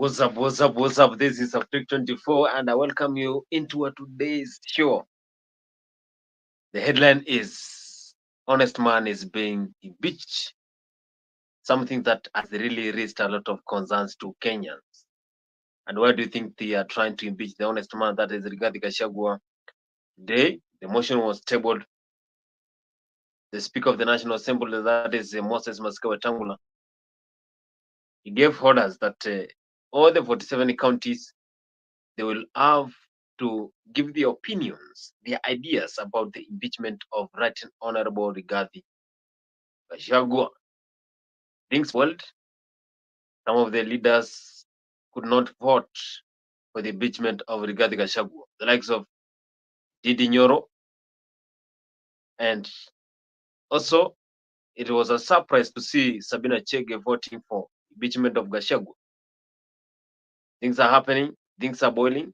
What's up? This is Africa 24 and I welcome you into today's show. The headline is Honest Man is being impeached, something that has really raised a lot of concerns to Kenyans. And why do you think they are trying to impeach the honest man, that is Rigathi Gachagua? Today, the motion was tabled. The Speaker of the National Assembly, that is Moses Wetangula, he gave orders that all the 47 counties, they will have to give their opinions, their ideas about the impeachment of Right Honorable Rigathi Gachagua. Things world, some of the leaders could not vote for the impeachment of Rigathi Gachagua, the likes of Didi Nyoro, and also it was a surprise to see Sabina Chege voting for impeachment of Gachagua. Things are happening, things are boiling,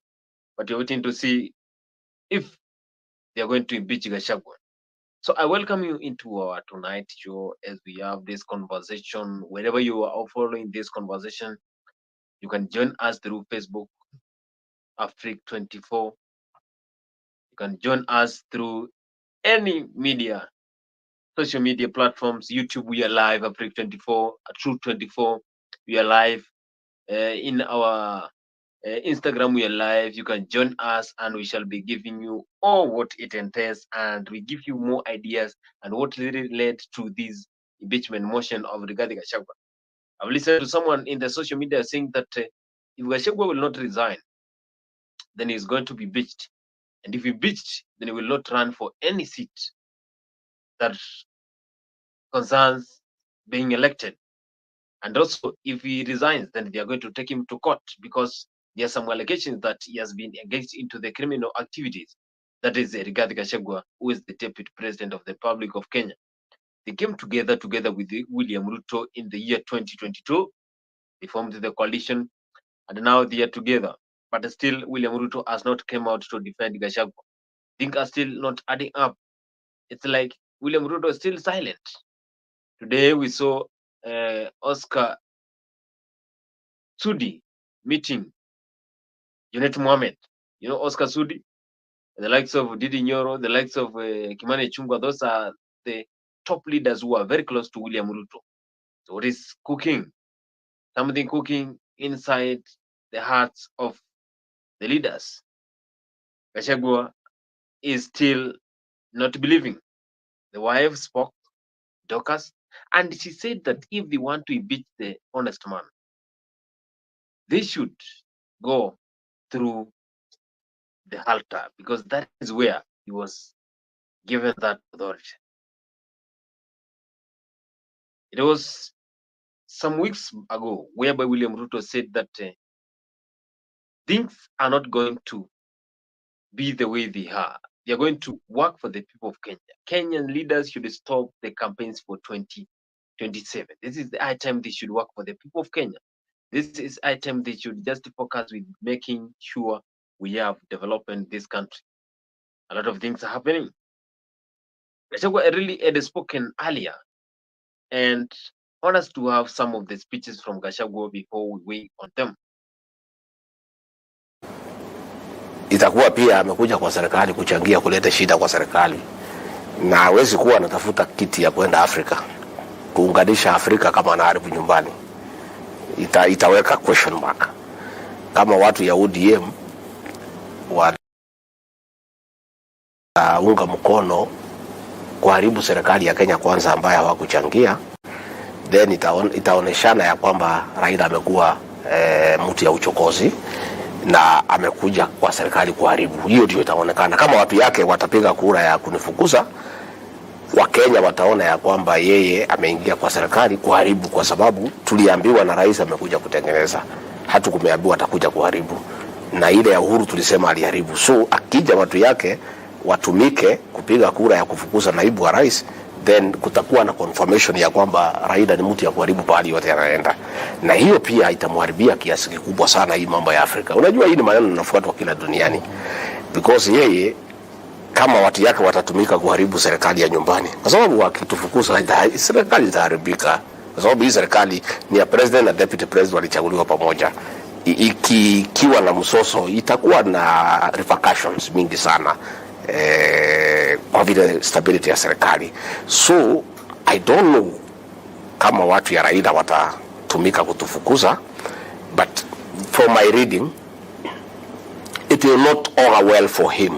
but you're waiting to see if they are going to impeach Gachagua. So I welcome you into our tonight show as we have this conversation. Wherever you are following this conversation, you can join us through Facebook, Africa 24. You can join us through any media, social media platforms. YouTube, we are live, Africa 24, Truth 24, we are live. In our Instagram, we are live. You can join us and we shall be giving you all what it entails, and we give you more ideas and what really led to this impeachment motion of Rigathi Gachagua. I've listened to someone in the social media saying that if Gachagua will not resign, then he's going to be impeached. And if he impeached, then he will not run for any seat that concerns being elected. And also, if he resigns, then they are going to take him to court because there are some allegations that he has been engaged into the criminal activities. That is Rigathi Gachagua, who is the deputy president of the Republic of Kenya. They came together with William Ruto in the year 2022. They formed the coalition, and now they are together. But still, William Ruto has not come out to defend Gachagua. Things are still not adding up. It's like William Ruto is still silent. Today, we saw Oscar Sudi meeting Junet Mohammed. You know Oscar Sudi, the likes of Didi Nyoro, the likes of Kimani Chungwa. Those are the top leaders who are very close to William Ruto. So what is cooking? Something cooking inside the hearts of the leaders. Gachagua is still not believing. The wife spoke, Dorcas, and she said that if they want to impeach the honest man, they should go through the altar because that is where he was given that authority. It was some weeks ago whereby William Ruto said that things are not going to be the way they are. They are going to work for the people of Kenya. Kenyan leaders should stop the campaigns for 2027. This is the high time they should work for the people of Kenya. This is high time they should just focus with making sure we have development this country. A lot of things are happening. Gachagua really had spoken earlier, and want us to have some of the speeches from Gachagua before we weigh on them. Itakuwa pia amekuja kwa serikali kuchangia kuleta shida kwa serikali, na hawezi kuwa anatafuta kiti ya kwenda Afrika kuunganisha Afrika kama anaharibu nyumbani. Itaweka question mark kama watu ya ODM unga mkono kuharibu serikali ya Kenya kwanza ambayo hawakuchangia, then itaoneshana ya kwamba Raila amekuwa mtu ya uchokozi na amekuja kwa serikali kuharibu. Hiyo ndio itaonekana. Kama watu yake watapiga kura ya kunifukuza, Wakenya wataona ya kwamba yeye ameingia kwa serikali kuharibu, kwa sababu tuliambiwa na rais amekuja kutengeneza, hatukumeambiwa atakuja kuharibu. Na ile ya Uhuru tulisema aliharibu. So akija watu yake watumike kupiga kura ya kufukuza naibu wa rais, then kutakuwa na confirmation ya kwamba Raila ni mtu ya kuharibu pahali yote anaenda. Na hiyo pia itamharibia kiasi kikubwa sana hii mambo ya Afrika. Unajua hii ni maneno yanafuatwa kila duniani. Because yeye kama watu yake watatumika kuharibu serikali ya nyumbani, kwa sababu wakitufukuza serikali itaharibika. Kwa sababu hii serikali ni ya president na deputy president walichaguliwa pamoja. ikiwa na msoso itakuwa na repercussions mingi sana kwa vile stability ya serikali. So I don't know kama watu ya Raila watatumika kutufukuza, but from my reading it will not augur well for him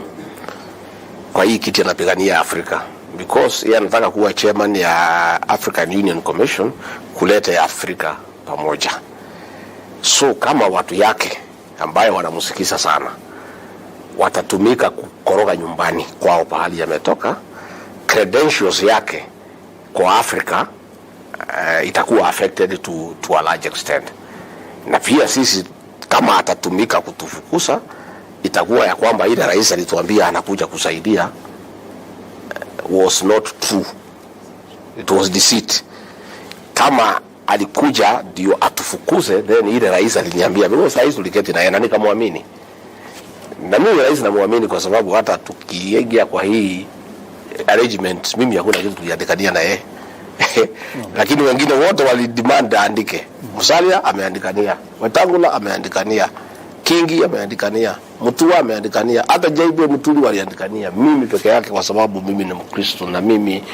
kwa hii kiti anapigania Afrika, because yeye anataka kuwa chairman ya African Union Commission, kuleta Afrika pamoja. So kama watu yake ambayo wanamusikisa sana watatumika kukoroga nyumbani kwao pahali yametoka, credentials yake kwa Afrika itakuwa affected to a large extent. Na pia sisi kama atatumika kutufukusa, itakuwa ya kwamba ile rais alituambia anakuja kusaidia was not true, it was deceit. Kama alikuja ndio atufukuze, then ile rais aliniambia, mimi rais tuliketi na yeye na nikamwamini, na mimi rais namuamini kwa sababu hata tukiingia kwa hii arrangement mimi hakuna kitu tuliandikania na yeye lakini wengine wote walidemand aandike. Musalia ameandikania, Wetangula ameandikania, Kingi ameandikania, Mutua ameandikania, hata JB Muturi waliandikania. Mimi peke yake kwa sababu mimi ni Mkristo, na mimi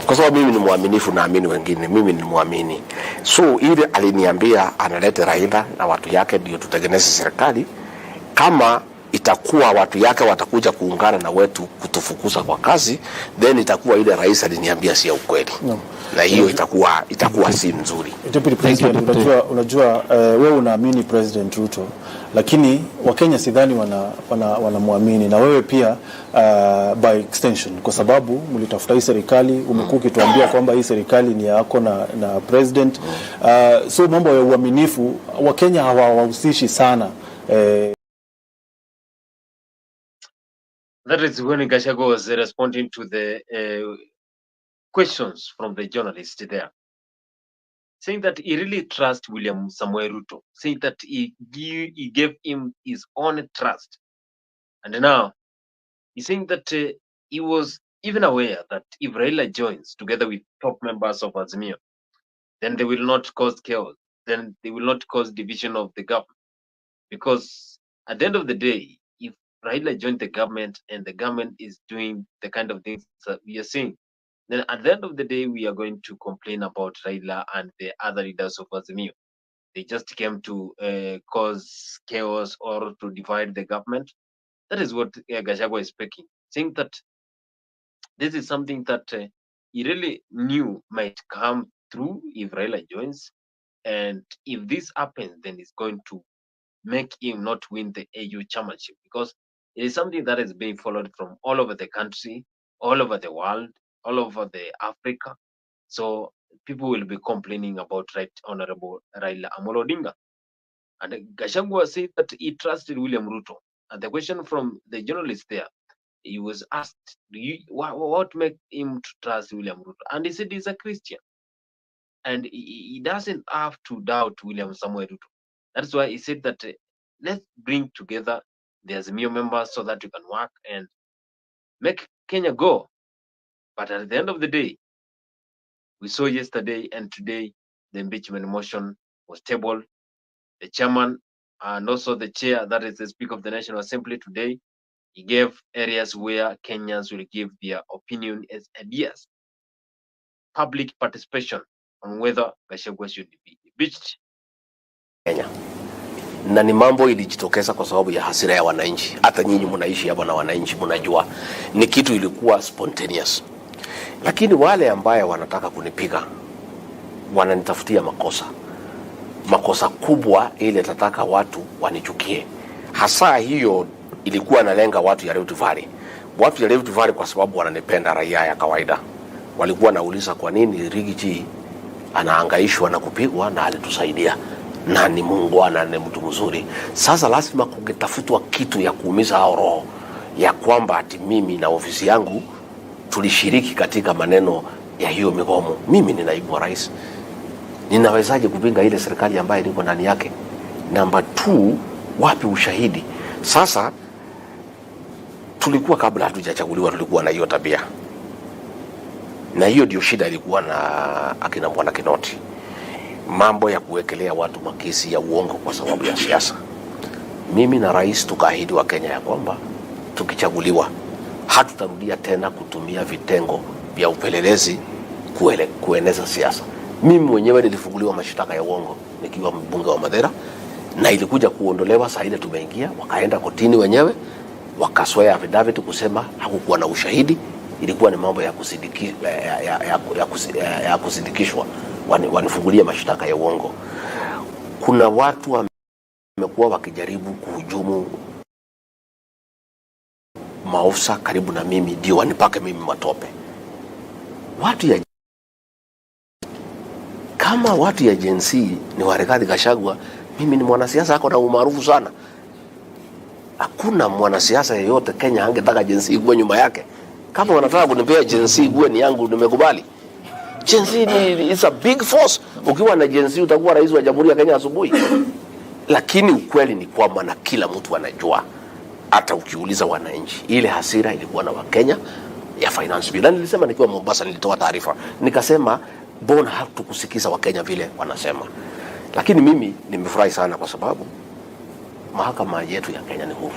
kwa sababu mimi ni muaminifu, naamini wengine, mimi ni muamini. So ile aliniambia analete Raila na watu yake ndio tutengeneze serikali. Kama itakuwa watu yake watakuja kuungana na wetu kutufukuza kwa kazi, then itakuwa ile rais aliniambia si ukweli. No. Na hiyo itakuwa si nzuri. Deputy President, unajua wewe unaamini President Ruto, lakini Wakenya sidhani wanamuamini, na wewe pia by extension, kwa sababu mlitafuta hii serikali, umekuwa ukituambia kwamba hii serikali ni yako na president. So mambo ya uaminifu Wakenya hawahusishi sana. That is when Gachagua was responding to the questions from the journalist there, saying that he really trusts William Samoei Ruto, saying that he gave him his own trust. And now he's saying that he was even aware that if Raila joins together with top members of Azimio, then they will not cause chaos, then they will not cause division of the government. Because at the end of the day, if Raila joined the government and the government is doing the kind of things that we are seeing, then at the end of the day, we are going to complain about Raila and the other leaders of Azimio. They just came to cause chaos or to divide the government. That is what Gachagua is speaking, saying that this is something that he really knew might come through if Raila joins. And if this happens, then it's going to make him not win the AU championship, because it is something that is being followed from all over the country, all over the world, all over the Africa. So people will be complaining about Right Honorable Raila Amolo Odinga. And Gachagua said that he trusted William Ruto. And the question from the journalist there, he was asked, what made him to trust William Ruto? And he said he's a Christian. And he doesn't have to doubt William Samoei Ruto. That's why he said that let's bring together the Azimio members so that we can work and make Kenya go. But at the end of the day, we saw yesterday and today the impeachment motion was tabled. The chairman and also the chair, that is the Speaker of the National Assembly today, he gave areas where Kenyans will give their opinion as ideas, public participation on whether Gachagua should be impeached. Kenya. Na ni mambo ilijitokeza kwa sababu ya hasira ya wananchi. Hata nyinyi mnaishi hapa na wananchi mnajua ni kitu ilikuwa spontaneous. Lakini wale ambao wanataka kunipiga wananitafutia makosa kubwa ile tataka watu wanichukie. Hasa hiyo ilikuwa nalenga watu ya Rift Valley. Watu ya Rift Valley kwa sababu wananipenda raia ya kawaida. Walikuwa nauliza kwa nini Rigathi anahangaishwa na kupigwa na alitusaidia. Na ni muungwana, ni mtu mzuri. Sasa lazima kungetafutwa kitu ya kuumiza hao roho ya kwamba ati mimi na ofisi yangu tulishiriki katika maneno ya hiyo migomo. Mimi ni naibu wa rais, ninawezaje kupinga ile serikali ambayo niko ndani yake? Number 2, wapi ushahidi? Sasa tulikuwa kabla hatujachaguliwa tulikuwa na hiyo tabia, na hiyo ndio shida ilikuwa na akina Bwana Kinoti. mambo ya kuwekelea watu makesi ya uongo kwa sababu ya siasa. Mimi na rais tukaahidi wa Kenya ya kwamba tukichaguliwa hatutarudia tena kutumia vitengo vya upelelezi kueneza siasa. Mimi mwenyewe nilifunguliwa mashtaka ya uongo nikiwa mbunge wa Madera, na ilikuja kuondolewa saa ile tumeingia, wakaenda kotini wenyewe wakaswea affidavit kusema hakukuwa na ushahidi, ilikuwa ni mambo ya kusindikishwa, wanifungulia mashtaka ya uongo. Kuna watu wamekuwa wakijaribu kuhujumu maofisa karibu na mimi ndio wanipake mimi matope. Kama watu ya Gen Z ni wa Rigathi Gachagua, mimi ni mwanasiasa ako na umaarufu sana. Hakuna mwanasiasa yeyote Kenya angetaka Gen Z kuwe nyuma yake. Kama wanataka kunipea Gen Z kuwe ni yangu, nimekubali. Gen Z is a big force. Ukiwa na Gen Z utakuwa rais wa Jamhuri ya Kenya asubuhi. Lakini ukweli ni kwamba na kila mtu anajua, hata ukiuliza wananchi, ile hasira ilikuwa na Wakenya ya finance bill. Nilisema nikiwa Mombasa, nilitoa taarifa nikasema bona hatukusikiza Wakenya vile wanasema. Lakini mimi nimefurahi sana kwa sababu mahakama yetu ya Kenya ni huru.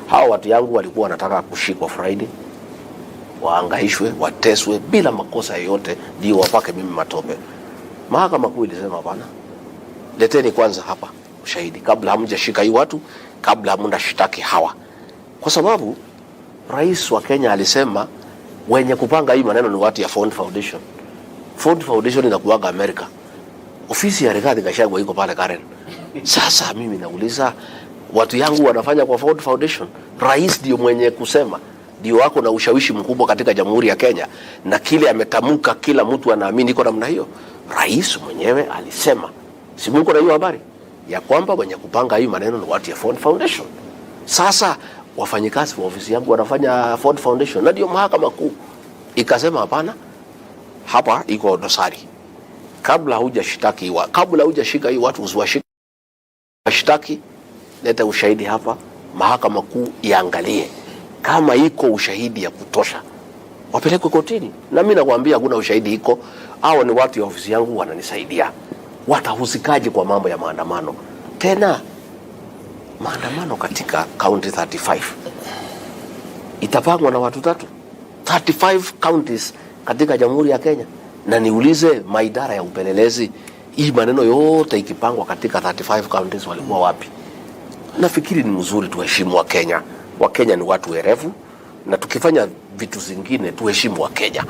Hao watu yangu walikuwa wanataka kushikwa Friday, waangaishwe, wateswe bila makosa yoyote ndio wapake mimi matope. Mahakama kuu ilisema bana, leteni kwanza hapa ushahidi kabla hamjashika hii watu, kabla hamunda shitaki hawa. Kwa sababu rais wa Kenya alisema wenye kupanga hii maneno ni watu ya Fund Foundation. Fund Foundation inakuwaga Amerika. Ofisi ya Rigathi Gachagua iko pale Karen. Sasa mimi nauliza, watu yangu wanafanya kwa Fund Foundation, rais ndio mwenye kusema, ndio wako na ushawishi mkubwa katika Jamhuri ya Kenya, na kile ametamuka kila mtu anaamini iko namna hiyo. Rais mwenyewe alisema, si mko na hiyo habari ya kwamba wenye kupanga hii maneno ni watu ya Fund Foundation. Sasa wafanyikazi wa ofisi yangu wanafanya Fund Foundation, na ndio mahakama kuu ikasema hapana, hapa iko dosari. Kabla hujashika hii watu usiwashitaki, leta ushahidi hapa, mahakama kuu iangalie kama iko ushahidi ya kutosha, wapelekwe kotini. Na mimi nakwambia hakuna ushahidi iko. Hao ni watu ya ofisi yangu wananisaidia. Watahusikaje kwa mambo ya maandamano? Tena maandamano katika county 35 itapangwa na watu 35 counties katika Jamhuri ya Kenya. Na niulize maidara ya upelelezi, hii maneno yote ikipangwa katika 35 counties walikuwa wapi? Nafikiri ni mzuri tuheshimu Wakenya. Wakenya ni watu werevu, na tukifanya vitu zingine tuheshimu Wakenya.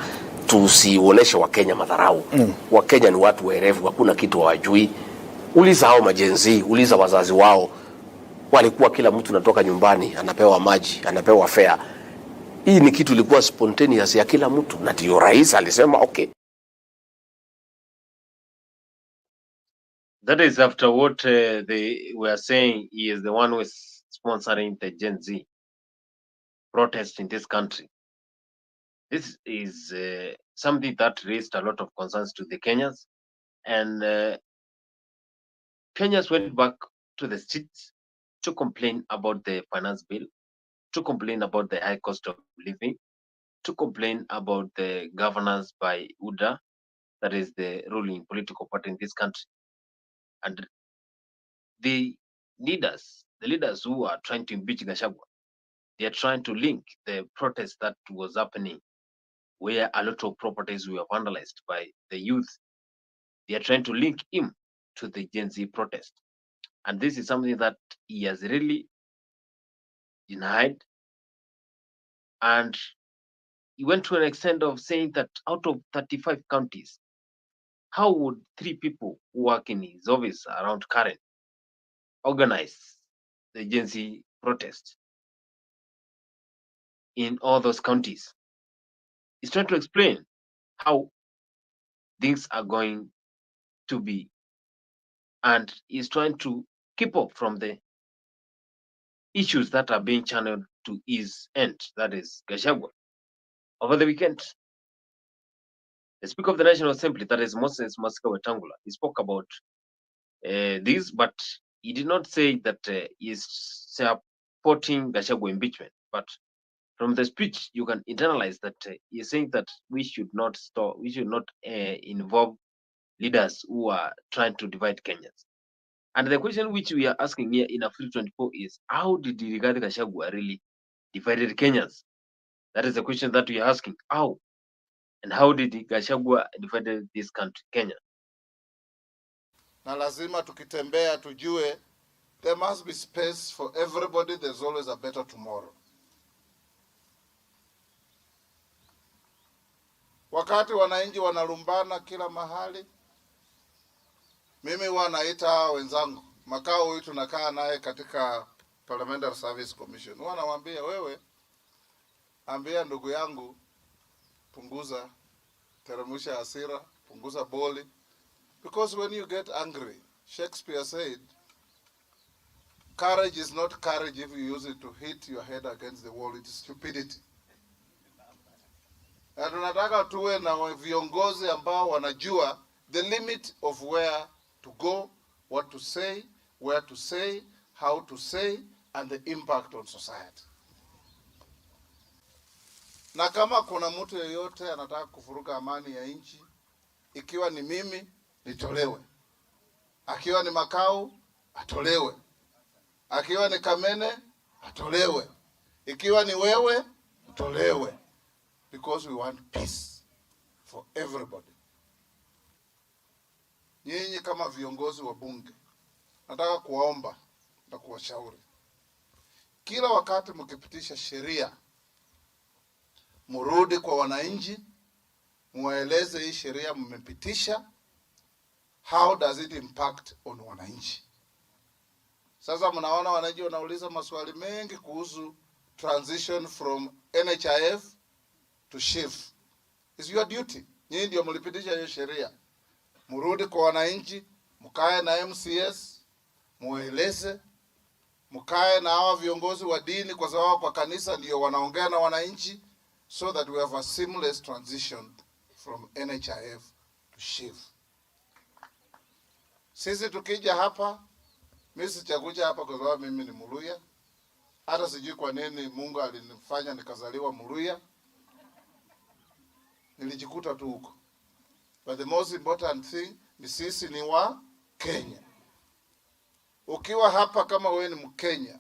Tusioneshe Wakenya madharau. Wakenya ni watu werevu, hakuna kitu hawajui. Uliza hao majenzi, uliza wazazi wao. Walikuwa kila mtu natoka nyumbani anapewa maji, anapewa fare. Hii ni kitu ilikuwa spontaneous ya kila mtu, na ndio rais alisema okay. That is after what they were saying he is the one who is sponsoring the Gen Z protest in this country. This is something that raised a lot of concerns to the Kenyans, and Kenyans went back to the streets to complain about the finance bill, to complain about the high cost of living, to complain about the governance by UDA, that is the ruling political party in this country. And the leaders who are trying to impeach Gachagua, they are trying to link the protest that was happening where a lot of properties were vandalized by the youth. They are trying to link him to the Gen Z protest. And this is something that he has really denied. And he went to an extent of saying that out of 35 counties, how would 3 people who work in his office around Karen organize the Gen Z protest in all those counties? He's trying to explain how things are going to be, and he's trying to keep up from the issues that are being channeled to his end, that is Gachagua. Over the weekend, the Speaker of the National Assembly, that is Moses Masika Wetangula, he spoke about this, but he did not say that he's supporting Gachagua impeachment. But from the speech, you can internalize that he's saying that we should not involve leaders who are trying to divide Kenyans. And the question which we are asking here in Africa 24 is, how did Rigathi Gachagua really divided Kenyans? That is the question that we are asking. How? And how did Gachagua divided this country, Kenya? Na lazima tukitembea tujue there must be space for everybody. There's always a better tomorrow. Wakati wananchi wanalumbana kila mahali, mimi wanaita wenzangu, makao huyu tunakaa naye katika Parliamentary Service Commission. Wanamwambia, wewe ambia ndugu yangu punguza, teremsha hasira, punguza boli. Because when you get angry, Shakespeare said, courage is not courage if you use it to hit your head against the wall. It is stupidity. Na tunataka tuwe na viongozi ambao wanajua the limit of where to go, what to say, where to say, how to say, and the impact on society. Na kama kuna mtu yeyote anataka kufuruka amani ya nchi, ikiwa ni mimi, nitolewe. Akiwa ni Makau, atolewe. Akiwa ni Kamene, atolewe. Ikiwa ni wewe, atolewe. Because we want peace for everybody. Nyinyi kama viongozi wa bunge, nataka kuwaomba na kuwashauri. Kila wakati mkipitisha sheria, murudi kwa wananchi, muwaeleze hii sheria mmepitisha, how does it impact on wananchi. Sasa mnaona wananchi wanauliza maswali mengi kuhusu transition from NHIF to SHIF. It's your duty. Nyinyi ndio mlipitisha hiyo sheria. Murudi kwa wananchi, mkae na MCS, mueleze, mkae na hawa viongozi wa dini kwa sababu kwa kanisa ndio wanaongea na wananchi, so that we have a seamless transition from NHIF to SHIF. Sisi tukija hapa, mimi sichakuja hapa kwa sababu mimi ni Muluya. Hata sijui kwa nini Mungu alinifanya nikazaliwa Muluya. Nilijikuta tu huko. But the most important thing ni sisi ni wa Kenya. Ukiwa hapa kama wewe ni Mkenya,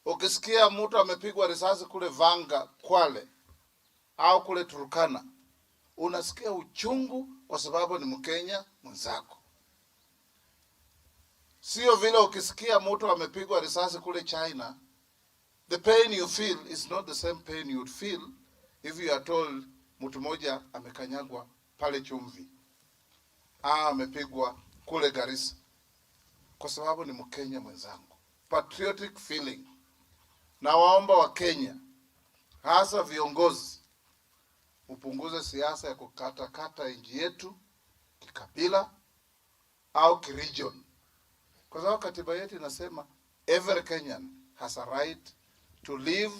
ukisikia mtu amepigwa risasi kule Vanga, Kwale, au kule Turkana, unasikia uchungu kwa sababu ni Mkenya mwenzako. Sio vile ukisikia mtu amepigwa risasi kule China, the pain you feel is not the same pain you would feel if you are told mtu mmoja amekanyagwa pale Chumvi, amepigwa kule Garissa, kwa sababu ni Mkenya mwenzangu. Patriotic feeling. Na waomba wa Kenya, hasa viongozi, upunguze siasa ya kukata nchi yetu kikabila au kiregion. Kwa sababu katiba yetu inasema every Kenyan has a right to live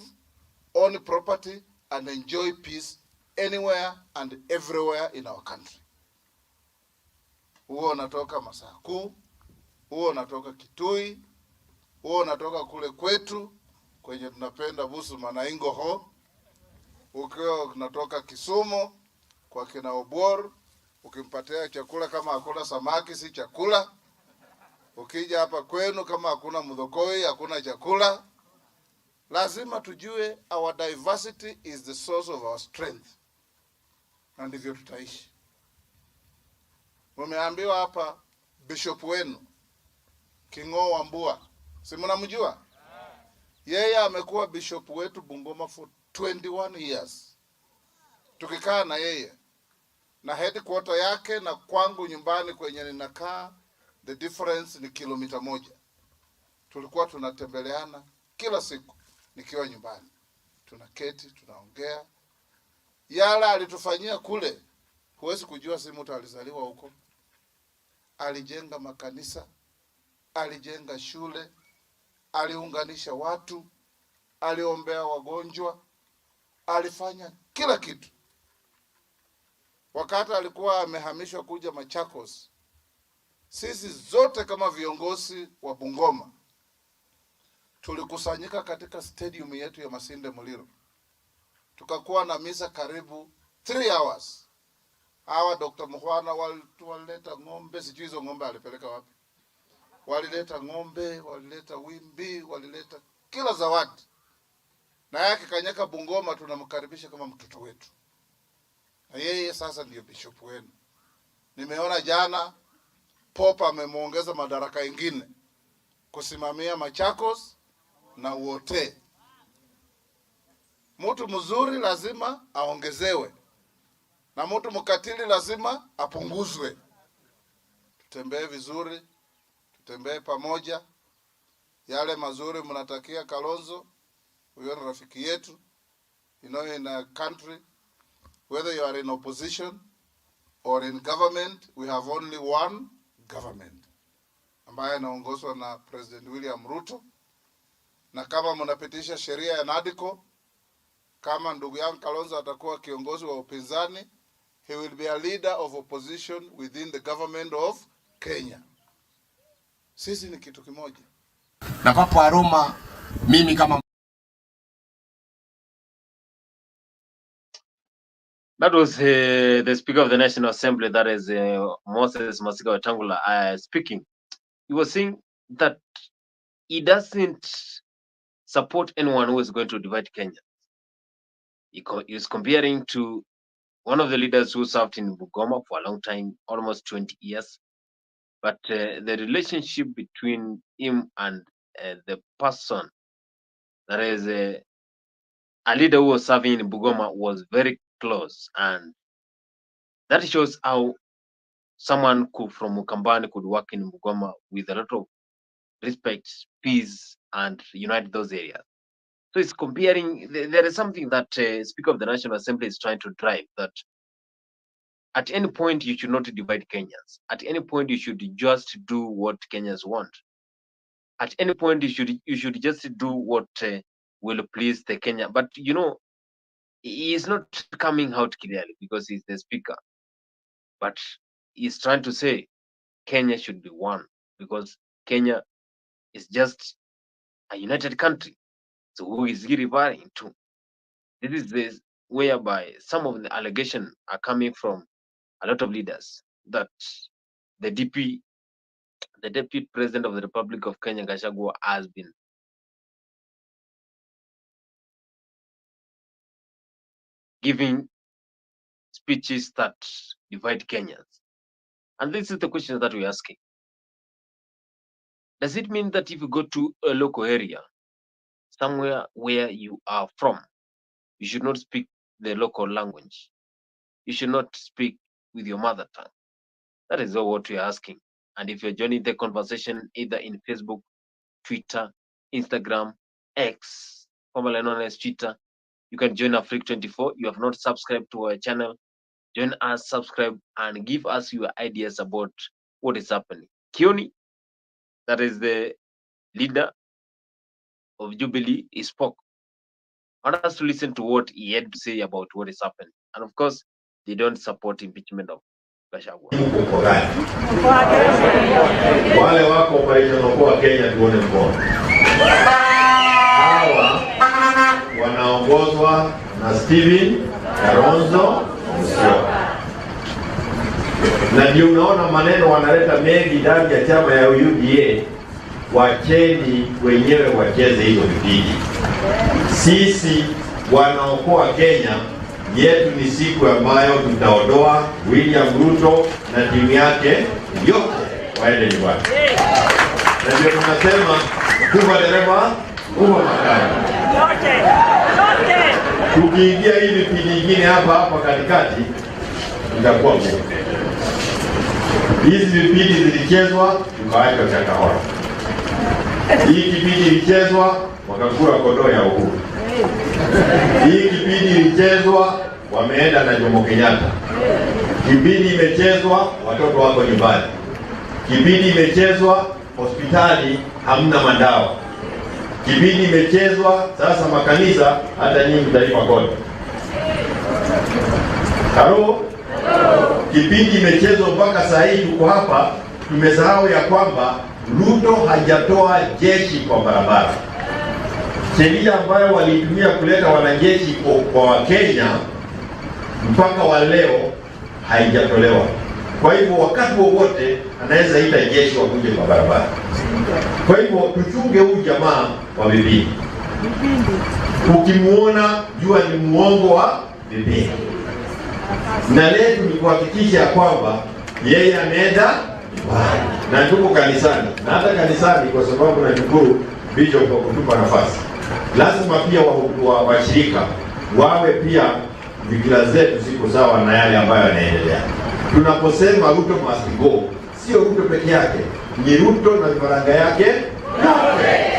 on property and enjoy peace anywhere and everywhere in our country. Huo unatoka Masaku, huo unatoka Kitui, huo unatoka kule kwetu kwenye tunapenda Busuma na Ingoho, ukiwa unatoka Kisumu kwa kina Obor, ukimpatia chakula kama hakuna samaki si chakula. Ukija hapa kwenu kama hakuna mudhokoi hakuna chakula. Lazima tujue our diversity is the source of our strength. Na ndivyo tutaishi. Mumeambiwa hapa bishop wenu Kingo Wambua, si mnamjua? Yeye amekuwa bishop wetu Bungoma for 21 years. Tukikaa na yeye na headquarter yake na kwangu nyumbani kwenye ninakaa, the difference ni kilomita 1. Tulikuwa tunatembeleana kila siku nikiwa nyumbani. Tunaketi, tunaongea. Yale alitufanyia kule, huwezi kujua si mtu alizaliwa huko. Alijenga makanisa, alijenga shule, aliunganisha watu, aliombea wagonjwa, alifanya kila kitu. Wakati alikuwa amehamishwa kuja Machakos, sisi zote kama viongozi wa Bungoma tulikusanyika katika stadium yetu ya Masinde Muliro. Tukakuwa na misa karibu 3 hours. Hawa Dr. Mukhwana walileta ng'ombe, sijui hizo ng'ombe alipeleka wapi. Walileta ng'ombe, walileta wimbi, walileta kila zawadi. Na yake Kanyaka Bungoma tunamkaribisha kama mtoto wetu. Na yeye sasa ndio bishop wenu. Nimeona jana Popa amemuongeza madaraka ingine kusimamia Machakos na Wote. Mtu mzuri lazima aongezewe. Na mtu mkatili lazima apunguzwe. Tutembee vizuri, tutembee pamoja. Yale mazuri mnatakia Kalonzo, huyo ni rafiki yetu. You know, in a country, whether you are in opposition or in government, we have only one government, ambaye inaongozwa na President William Ruto. Na kama mnapitisha sheria ya NADCO, kama ndugu yangu Kalonzo atakuwa kiongozi wa upinzani, he will be a leader of opposition within the government of Kenya. Sisi ni kitu kimoja. Na kwa Aroma, mimi kama That was the Speaker of the National Assembly, that is Moses Masika Wetangula, speaking. He was saying that he doesn't support anyone who is going to divide Kenya. He is comparing to one of the leaders who served in Bungoma for a long time, almost 20 years. But the relationship between him and the person, that is a leader who was serving in Bungoma, was very close. And that shows how someone from Mukambani could work in Bungoma with a lot of respect, peace, and unite those areas. So it's comparing. There is something that Speaker of the National Assembly is trying to drive, that at any point you should not divide Kenyans. At any point you should just do what Kenyans want. At any point you should just do what will please the Kenya. But you know, he is not coming out clearly because he's the speaker. But he's trying to say Kenya should be one, because Kenya is just a united country. So who is he referring to? This is the whereby some of the allegations are coming from a lot of leaders, that the deputy president of the Republic of Kenya, Gachagua, has been giving speeches that divide Kenyans. And this is the question that we're asking. Does it mean that if you go to a local area, somewhere where you are from, you should not speak the local language? You should not speak with your mother tongue? That is all what we're asking. And if you're joining the conversation either in Facebook, Twitter, Instagram, X, formerly known as Twitter, you can join Afrique24. You have not subscribed to our channel, join us, subscribe, and give us your ideas about what is happening. Kioni, that is the leader of Jubilee, he spoke. I want us to listen to what he had to say about what is happening. And of course, they don't support impeachment of Gachagua. Wale wako operation kwa Kenya tuone mkono. Hawa wanaongozwa na Steven Kalonzo Musyoka. Na ndio unaona maneno wanaleta mengi ndani ya chama ya UDA. Wacheni wenyewe wacheze hizo vipindi. Sisi wanaokoa Kenya yetu ni siku ambayo tutaondoa William Ruto na timu yake yote waende nyumbani. Na ndio tunasema kuwa dereva, kuwa makani. Tukiingia hivi vipindi vingine hapa katikati, tutakuwa ngumu. Hizi vipindi zilichezwa, tukaacha Chakahora. Hii kipindi ilichezwa, wakakula kondoo ya Uhuru. Hii kipindi ilichezwa, wameenda na Jomo Kenyatta. Kipindi imechezwa, watoto wako nyumbani. Kipindi imechezwa, hospitali hamna madawa. Kipindi imechezwa, sasa makanisa hata nyinyi mtalipa kodi. Halo? Kipindi imechezwa mpaka saa hii tuko hapa, tumesahau ya kwamba Ruto hajatoa jeshi kwa barabara. Sheria ambayo walitumia kuleta wanajeshi kwa Wakenya mpaka wa leo haijatolewa. Kwa hivyo wakati wowote anaweza ita jeshi wakuje kwa barabara. Kwa hivyo tuchunge huyu jamaa wa vipindi. Ukimuona jua ni muongo wa vipindi. Na letu ni kuhakikisha kwamba yeye ameenda na tuko kanisani. Na hata kanisani, kwa sababu nashukuru Bishop kwa kutupa nafasi, lazima pia washirika wawe pia fikira zetu ziko sawa na yale ambayo yanaendelea. Tunaposema Ruto must go, sio Ruto peke yake, ni Ruto na vifaranga yake yote.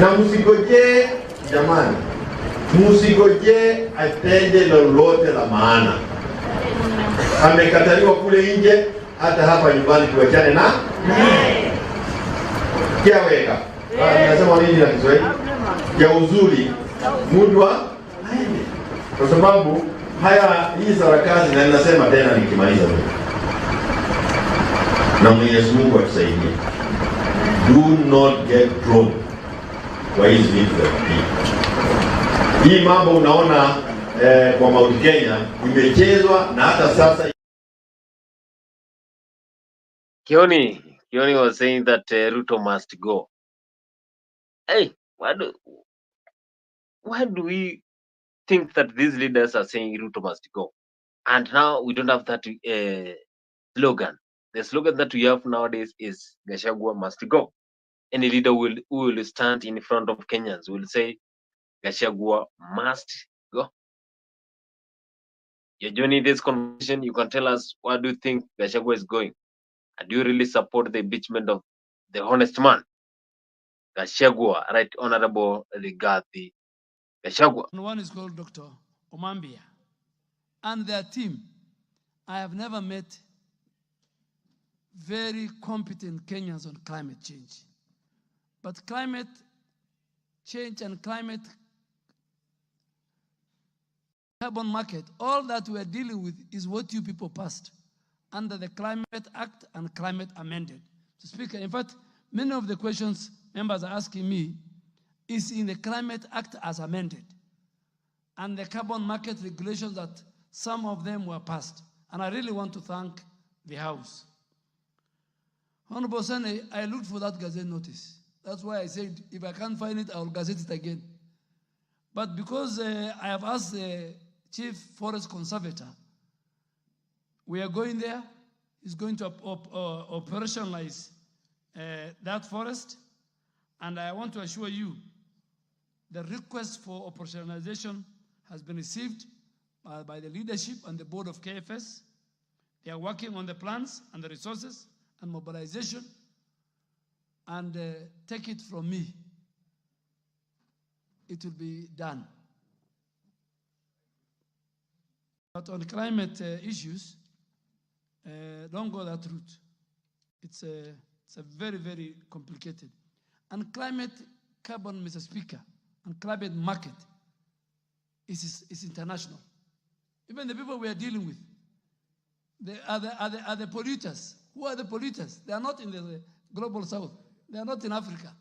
Na msigoje jamani, msigoje atende lolote la maana. Amekataliwa kule nje, hata hapa nyumbani tuachane na kia weka. Nasema nini na Kiswahili? Ya uzuri mudwa aende. Kwa sababu hii sarakasi, na ninasema tena nikimaliza mimi, na Mwenyezi Mungu atusaidie, do not get drawn kwa hizi vitu vya hii mambo. Unaona kwa Mount Kenya imechezwa, na hata sasa Kioni was saying that Ruto must go. Hey, why do we think that these leaders are saying Ruto must go? And now we don't have that slogan. The slogan that we have nowadays is Gachagua must go. Any leader who will stand in front of Kenyans will say Gachagua must go. You're joining this conversation. You can tell us, why do you think Gachagua is going? And do you really support the impeachment of the honest man, Gachagua, Right Honorable Rigathi Gachagua? One is called Dr. Omambia and their team. I have never met very competent Kenyans on climate change. But climate change and climate carbon market, all that we are dealing with is what you people passed under the Climate Act and Climate Amended. So Speaker, in fact, many of the questions members are asking me is in the Climate Act as amended and the carbon market regulations that some of them were passed. And I really want to thank the House. Honorable Senate, I looked for that Gazette notice. That's why I said, if I can't find it, I'll Gazette it again. But because I have asked the Chief Forest Conservator, we are going there. He's going to operationalize that forest. And I want to assure you, the request for operationalization has been received by the leadership and the board of KFS. They are working on the plans and the resources and mobilization. And take it from me, it will be done. But on climate issues, don't go that route. It's a very, very complicated. And climate carbon, Mr. Speaker, and climate market is international. Even the people we are dealing with, they are the polluters. Who are the polluters? They are not in the global south. They are not in Africa.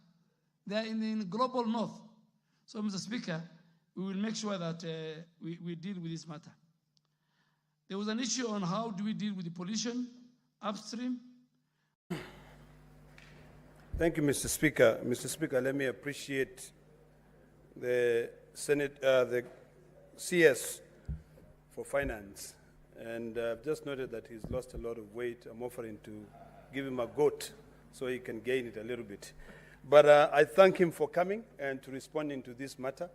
They are in the global north. So, Mr. Speaker, we will make sure that we deal with this matter. There was an issue on how do we deal with the pollution upstream. Thank you, Mr. Speaker. Mr. Speaker, let me appreciate the Senate, the CS for Finance. And I've just noted that he's lost a lot of weight. I'm offering to give him a goat so he can gain it a little bit. But I thank him for coming and to responding to this matter.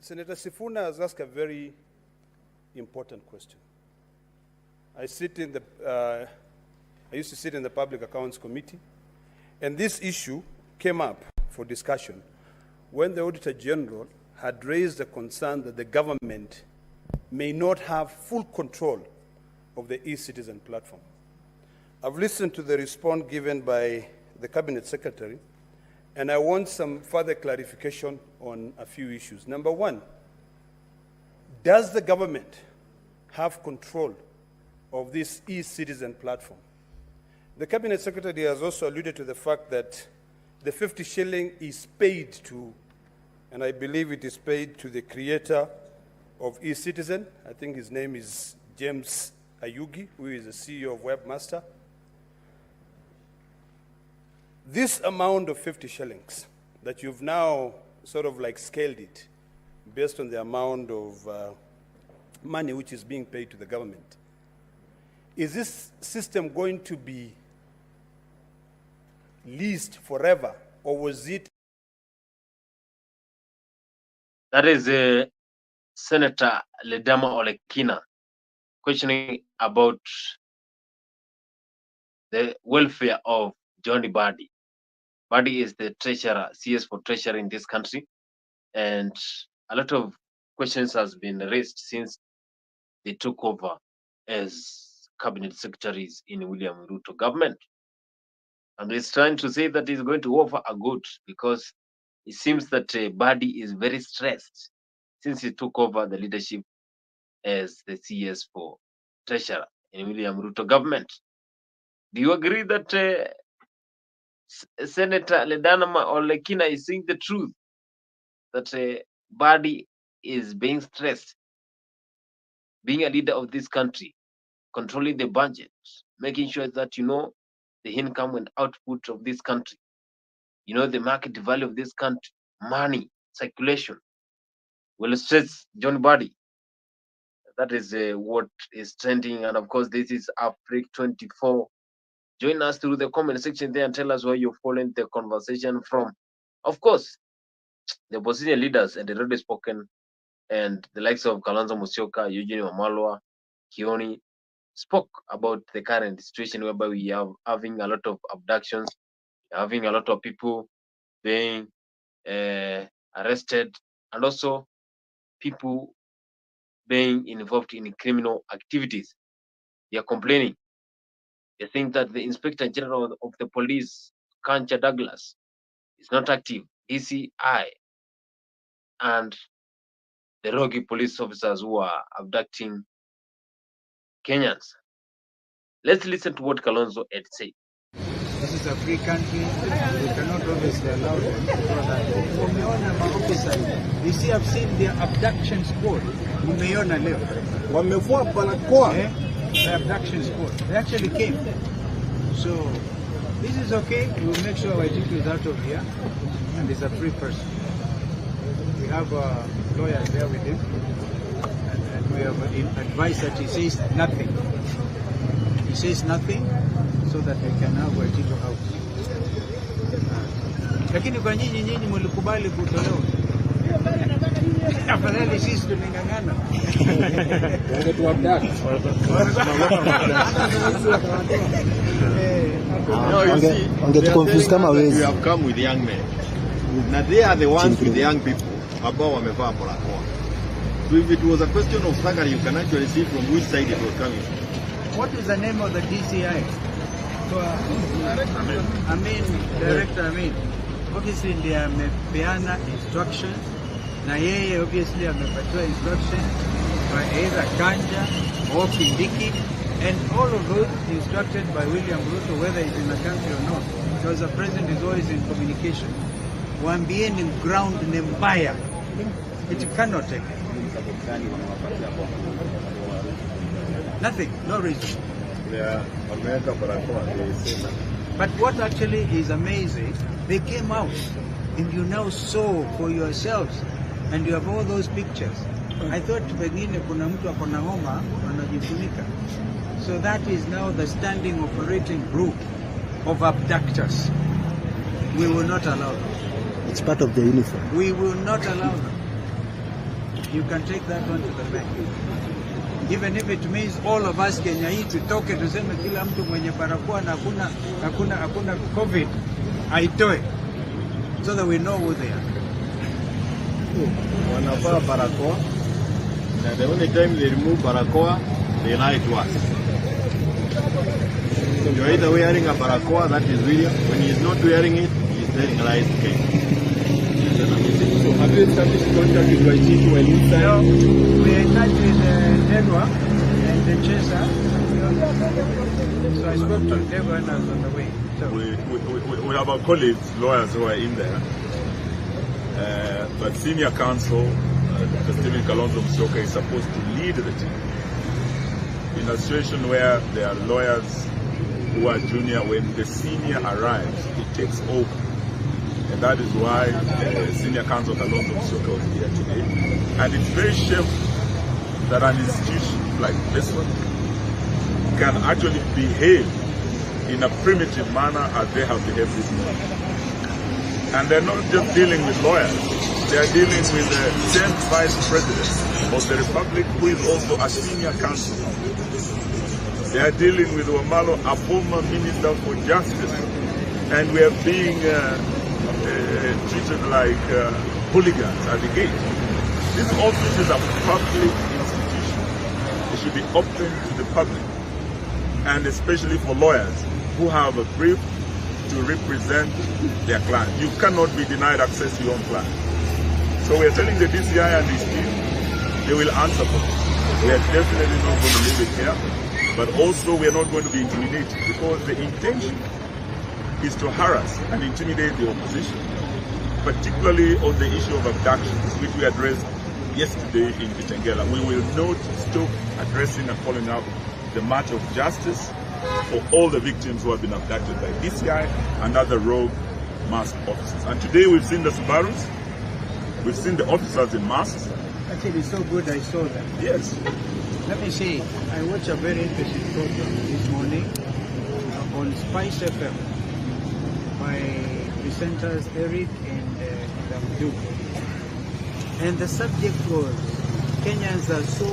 Senator Sifuna has asked a very important question. I used to sit in the Public Accounts Committee, and this issue came up for discussion when the Auditor General had raised the concern that the government may not have full control of the e-citizen platform. I've listened to the response given by the Cabinet Secretary, and I want some further clarification on a few issues. Number one, does the government have control of this e-citizen platform? The Cabinet Secretary has also alluded to the fact that the 50 shilling is paid to, and I believe it is paid to the creator of eCitizen. I think his name is James Ayugi, who is the CEO of Webmaster. This amount of 50 shillings that you've now sort of like scaled it based on the amount of money which is being paid to the government, is this system going to be leased forever, or was it? That is Senator Ledama Olekina questioning about the welfare of Johnny Badi. Badi is the treasurer, CS for treasurer in this country, and a lot of questions has been raised since they took over as cabinet secretaries in William Ruto government. And he's trying to say that he's going to offer a good, because it seems that Badi is very stressed since he took over the leadership as the CS for treasurer in William Ruto government. Do you agree that Senator Ledanama Olekina is saying the truth, that Badi is being stressed, being a leader of this country, controlling the budget, making sure that you know the income and output of this country, you know the market value of this country, money circulation, will stress John Badi? That is what is trending, and of course this is Africa 24. Join us through the comment section there and tell us where you're following the conversation from. Of course, the opposition leaders and the already spoken, and the likes of Kalonzo Musyoka, Eugene Wamalwa, Kioni, spoke about the current situation whereby we are having a lot of abductions, having a lot of people being arrested, and also people being involved in criminal activities. They are complaining. They think that the Inspector General of the Police, Kancha Douglas, is not active. DCI and the rogue police officers who are abducting Kenyans. Let's listen to what Kalonzo had said. This is a free country. We cannot obviously allow them to do that. Umeona maofisa. You see, I've seen their abduction squad. Umeona leo. Wamevua barakoa. The abduction squad. They actually came. So, this is okay. We'll make sure Waititu is out of here. And he's a free person. We have lawyers there with him. And we have advised that he says nothing. He says nothing, so that we can have Waititu out. Lakini kwa nyinyi mlikubali kutolewa. Afadhali sisi tumeng'ang'ana. No, you see, we have come with young men. Now they are the ones with the young people ambao wamevaa barakoa. So if it was a question of thuggery, you can actually see from which side it was coming from. What is the name of the DCI? Director Amin. Obviously they amepeana instructions, na yeye obviously amepatiwa instructions by either Kanja or Kindiki, and all of those instructed by William Ruto, whether he's in the country or not, because the president is always in communication. Waambieni ground ni mbaya. It cannot take it. Nothing, no reason. But what actually is amazing, they came out and you now saw for yourselves, and you have all those pictures. I thought pengine kuna mtu akona homa anajifunika. So that is now the standing operating group of abductors. We will not allow them. It's part of the uniform. We will not allow them. You can take that one to the bank. Even if it means all of us Kenya hii tutoke tuseme kila mtu mwenye barakoa na hakuna COVID aitoe, so that we know who they are. Wanavaa barakoa, and the only time they remove barakoa, they lie to us. So you're either wearing a barakoa, that is William. When he is not wearing it, he is telling lies to Kenya. So have you established contact with Waititu when you said? No, we are in touch with Edward and the chaser. So I spoke to Edward and I was on the way. So we have our colleagues, lawyers who are in there, but senior counsel Dr. Stephen Kalonzo Musyoka is supposed to lead the team. In a situation where there are lawyers who are junior, when the senior arrives, it takes over. And that is why Senior Counsel Kalonzo Musyoka was here today. And it's very shameful that an institution like this one can actually behave in a primitive manner as they have behaved this morning. And they're not just dealing with lawyers, they are dealing with the 10th Vice President of the Republic, who is also a senior counsel. They are dealing with Wamalo, a former Minister for Justice, and we are being treated like hooligans at the gate. This office is a public institution. It should be open to the public, and especially for lawyers who have a brief to represent their client. You cannot be denied access to your own client. So we are telling the DCI and his team, they will answer for it. We are definitely not going to leave it here, but also we are not going to be intimidated, because the intention is to harass and intimidate the opposition, particularly on the issue of abductions, which we addressed yesterday in Kitengela. We will not stop addressing and calling out the march of justice for all the victims who have been abducted by DCI and other rogue masked officers. And today we've seen the Subarus, we've seen the officers in masks. Actually, it's so good I saw that. Yes. Let me say, I watched a very interesting program this morning on Spice FM by presenters Eric and Abdul. And the subject was, Kenyans are so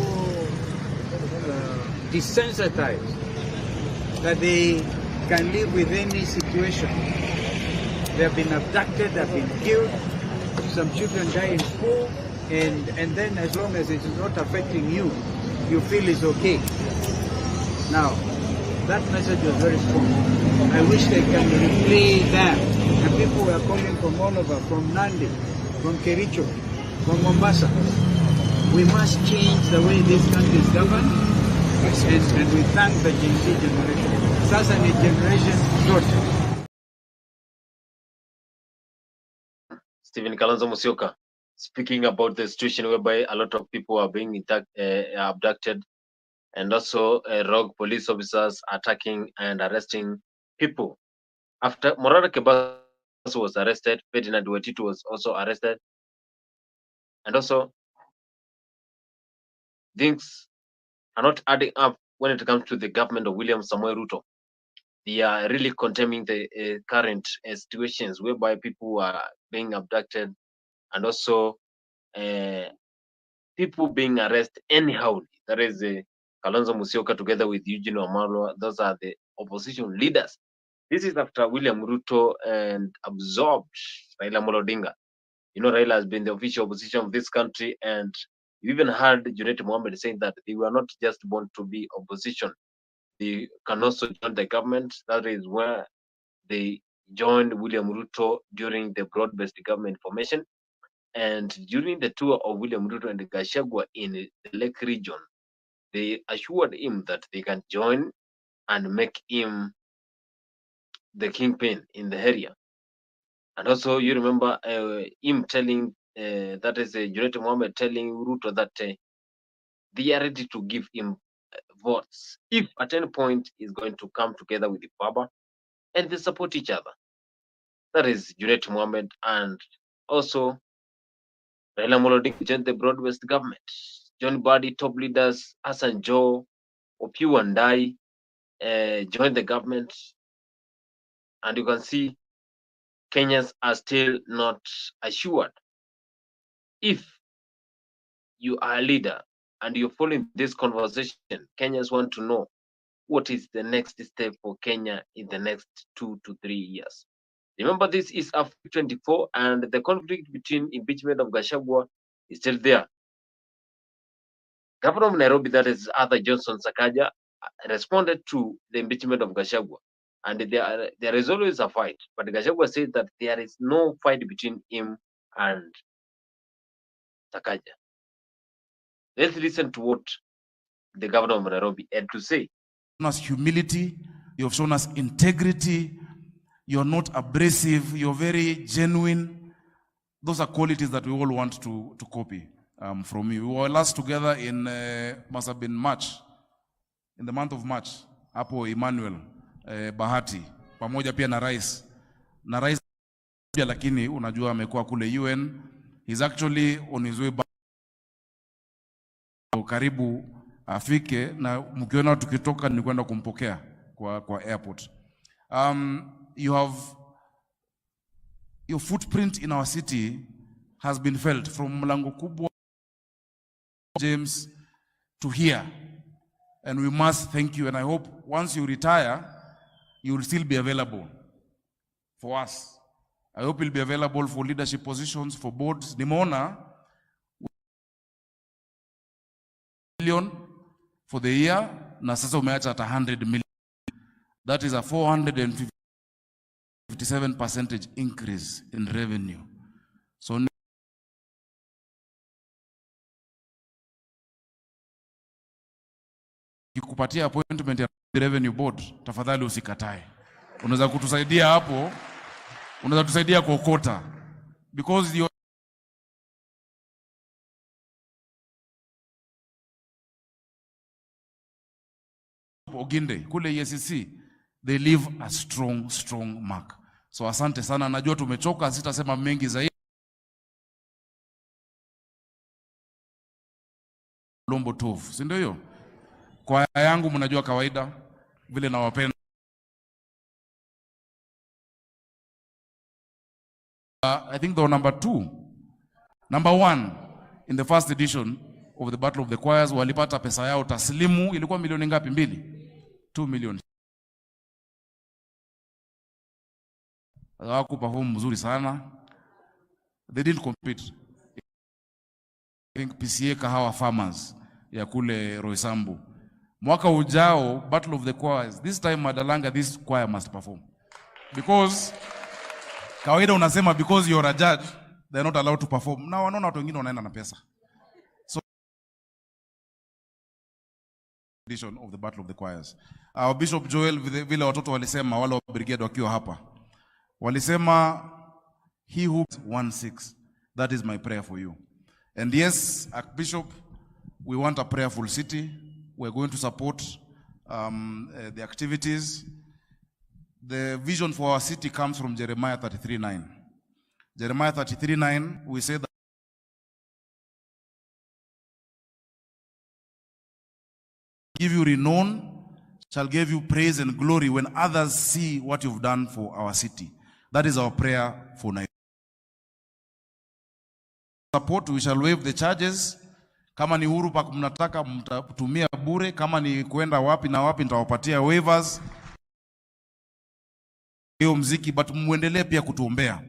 desensitized that they can live with any situation. They have been abducted, they have been killed, some children die in school, and then as long as it is not affecting you, you feel it's okay. Now, that message was very strong. I wish they can replay that. And people were calling from all over, from Nandi, from Kericho, from Mombasa. We must change the way this country is governed, and we thank the Gen Z generation. Sasa ni generation zote. Stephen Kalonzo Musyoka speaking about the situation whereby a lot of people are being abducted, and also rogue police officers attacking and arresting people. After Morara Kebaso was arrested, Ferdinand Wetitu was also arrested, and also things are not adding up when it comes to the government of William Samoei Ruto. They are really condemning the current situations whereby people are being abducted, and also people being arrested anyhow. That is Kalonzo Musyoka together with Eugene Wamalwa. Those are the opposition leaders. This is after William Ruto and absorbed Raila Amolo Odinga. You know, Raila has been the official opposition of this country, and you even heard Junet Mohammed saying that they were not just born to be opposition. They can also join the government. That is where they joined William Ruto during the broad-based government formation. And during the tour of William Ruto and Gachagua in the Lake region, they assured him that they can join and make him the kingpin in the area. And also, you remember him telling, that is Junet Mohammed telling Ruto that they are ready to give him votes if at any point he's going to come together with the Baba and they support each other. That is Junet Mohammed, and also Raila Amolo Odinga joined the broad-based government. John Badi, top leaders, Hassan Joe, Opiu Wandayi joined the government, and you can see Kenyans are still not assured. If you are a leader and you're following this conversation, Kenyans want to know what is the next step for Kenya in the next 2 to 3 years. Remember, this is after 24, and the conflict between impeachment of Gachagua is still there. Governor of Nairobi, that is Arthur Johnson Sakaja, responded to the impeachment of Gachagua, and there is always a fight. But Gachagua said that there is no fight between him and Sakaja. Let's listen to what the governor of Nairobi had to say. You have shown us humility, you have shown us integrity, you're not abrasive, you're very genuine. Those are qualities that we all want to copy. from you. We were last together in, must have been March, in the month of March, hapo Emmanuel, Bahati, pamoja pia na rais. Na rais pia lakini unajua amekuwa kule UN. He's actually on his way back. Karibu afike na mkiona tukitoka ni kwenda kumpokea kwa airport. You have, your footprint in our city has been felt from Mlango Kubwa, James, to here. And we must thank you, and I hope once you retire, you will still be available for us. I hope you'll be available for leadership positions, for boards. Nimeona million for the year, na sasa umeacha at 100 million. That is a 457% increase in revenue. So kikupatia appointment ya revenue board, tafadhali usikatae. Unaweza kutusaidia hapo, unaweza tusaidia kuokota, because you Oginde kule EACC, they leave a strong mark. So asante sana, najua tumechoka, sitasema mengi zaidi. Lombo tofu, si ndio hiyo? Kwa yangu mnajua kawaida vile nawapenda. I think they were number 1 in the first edition of the Battle of the Choirs. Walipata pesa yao taslimu, ilikuwa milioni ngapi? 2 million. Hawaku perform mzuri sana. They didn't compete. I think PCA Kahawa Farmers ya kule Roysambu. Mwaka ujao, Battle of the Choirs, this time Madalanga, this choir must perform. Because kawaida unasema because you're a judge, they're not allowed to perform. Na wanaona watu wengine wanaenda na pesa. So edition of the Battle of the Choirs. Our Bishop Joel, vile watoto walisema, wale wa brigade wakiwa hapa, walisema he who 1-6. That is my prayer for you. And yes, Archbishop, we want a prayerful city. We're going to support the activities. The vision for our city comes from Jeremiah 33:9. Jeremiah 33:9, we say that give you renown, shall give you praise and glory when others see what you've done for our city. That is our prayer for Nairobi. Support, we shall waive the charges. Kama ni Uhuru Park mnataka mtatumia bure, kama ni kwenda wapi na wapi nitawapatia waivers. Hiyo mziki, but muendelee pia kutuombea.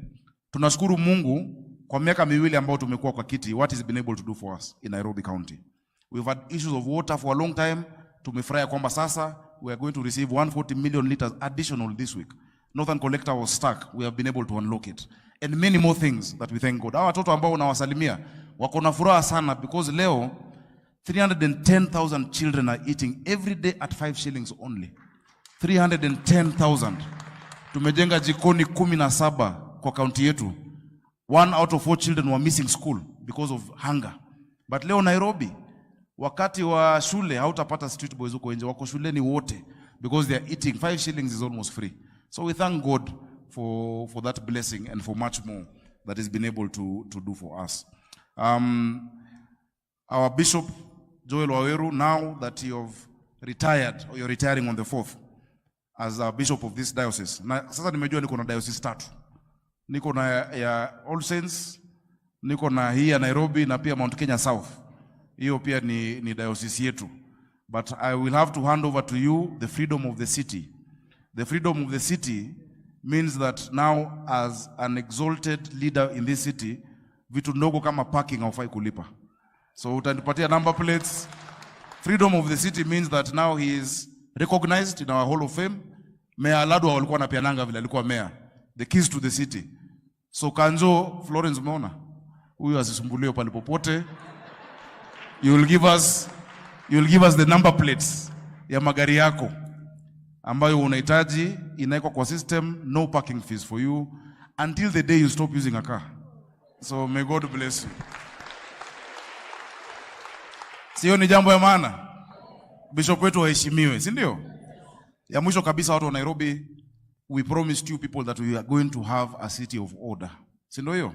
Tunashukuru Mungu kwa miaka miwili ambao tumekuwa kwa kiti, what is been able to do for us in Nairobi County. We've had issues of water for a long time. Tumefurahia kwamba sasa we are going to receive 140 million liters additional this week. Northern Collector was stuck. We have been able to unlock it. And many more things that we thank God. Hawa watoto ambao unawasalimia wako na furaha sana because leo 310,000 children are eating every day at 5 shillings only. 310,000. Tumejenga jikoni 17 kwa kaunti yetu. 1 out of 4 children were missing school because of hunger. But leo Nairobi, wakati wa shule hautapata street boys huko nje, wako shuleni wote because they are eating. 5 shillings is almost free. So we thank God for that blessing and for much more that He's been able to do for us. Our Bishop Joel Waweru, now that you've retired, or you're retiring on the 4th as a bishop of this diocese. Na sasa nimejua niko na diocese 3. Niko na ya All Saints, niko na hii ya Nairobi na pia Mount Kenya South. Hiyo pia ni diocese yetu. But I will have to hand over to you the freedom of the city. The freedom of the city means that now as an exalted leader in this city, vitu ndogo kama parking haufai kulipa. So utanipatia number plates. Freedom of the city means that now he is recognized in our Hall of Fame. Mayor Ladwa walikuwa na piananga vile alikuwa mayor. The keys to the city. So Kanjo, Florence umeona? Huyu asisumbuliwe pale popote. You will give us the number plates ya magari yako ambayo unahitaji, inaikwa kwa system, no parking fees for you until the day you stop using a car. So may God bless you. Sio ni jambo ya maana? Bishop wetu waheshimiwe, si ndio? Ya mwisho kabisa, watu wa Nairobi, we promised you people that we are going to have a city of order. Si ndio hiyo?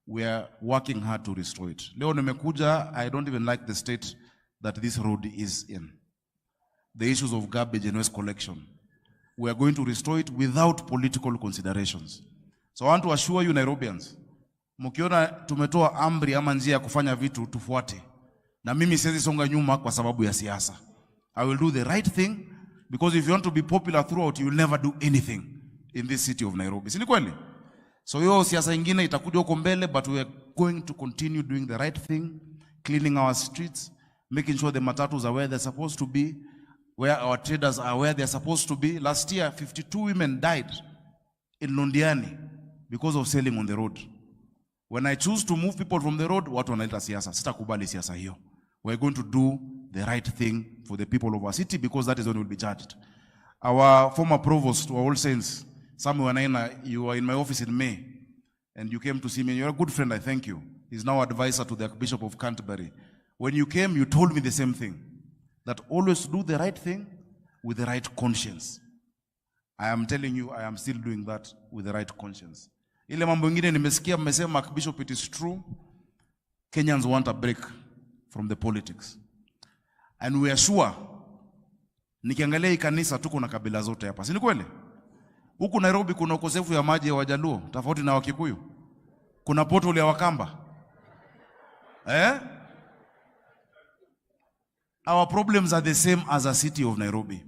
We are working hard to restore it. Leo nimekuja, I don't even like the state that this road is in. The issues of garbage and waste collection. We are going to restore it without political considerations. So I want to assure you Nairobians, mkiona tumetoa amri ama njia ya kufanya vitu tufuate. Na mimi siwezi songa nyuma kwa sababu ya siasa. I will do the right thing because if you want to be popular throughout, you will never do anything in this city of Nairobi. Si ni kweli? So hiyo siasa ingine itakuja huko mbele, but we are going to continue doing the right thing, cleaning our streets, making sure the matatus are where they're supposed to be, where our traders are where they're supposed to be. Last year, 52 women died in Londiani because of selling on the road. When I choose to move people from the road, watu wanaita siasa. Sitakubali siasa hiyo. We're going to do the right thing for the people of our city because that is when we'll be judged. Our former provost, our All Saints, Samuel Wanaina, you were in my office in May and you came to see me. You're a good friend, I thank you. He's now advisor to the Bishop of Canterbury. When you came, you told me the same thing, that always do the right thing with the right conscience. I am telling you, I am still doing that with the right conscience. Ile mambo ingine nimesikia mmesema, Bishop, it is true. Kenyans want a break from the politics. And we are sure, nikiangalia hii kanisa tuko na kabila zote hapa. Si ni kweli? Huku Nairobi kuna ukosefu ya maji ya Wajaluo, tofauti na Wakikuyu. Kuna portal ya Wakamba. Our problems are the same as a city of Nairobi.